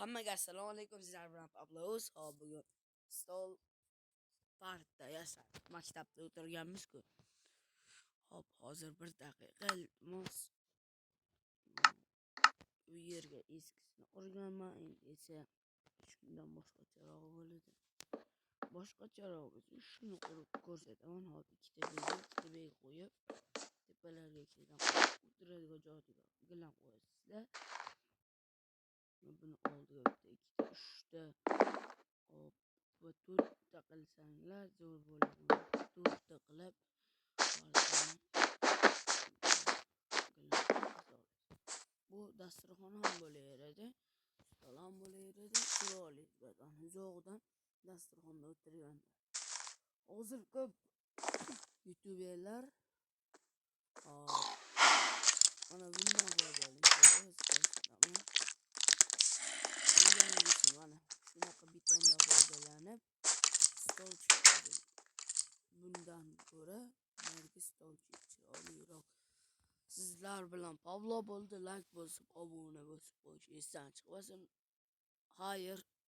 Hammaga assalomu alaykum. Sizlar bilan Pablos. Hop, bugun stol partda yasab maktabda o'tirganmiz-ku. Hop, hozir bir daqiqa iltimos. Bu yerga eskisini urganman, endi esa shundan boshqacharoq bo'ladi. Boshqacharoq shuni qurib ko'rsataman. Hop, ikkita beg qo'yib, tepalarga kelgan o'tiradigan joyiga gilam qo'yasizlar. Buni oldiga bitta, ikkita, uchta, hop, va to'rtta qilsanglar zo'r bo'ladi. To'rtta qilib bu dasturxon ham bo'laveradi, stol ham bo'laveradi. Chiroyli uzoqdan dasturxonda o'tirganlar. Hozir ko'p youtuberlar mana bundan foydali mana shunaqa betondan foydalanib stol chiqadi. Bundan ko'ra narigi stol chiroyliroq. Sizlar bilan Pablo bo'ldi. Like bosib, obuna bosib qo'yish esdan chiqmasin. Xayr.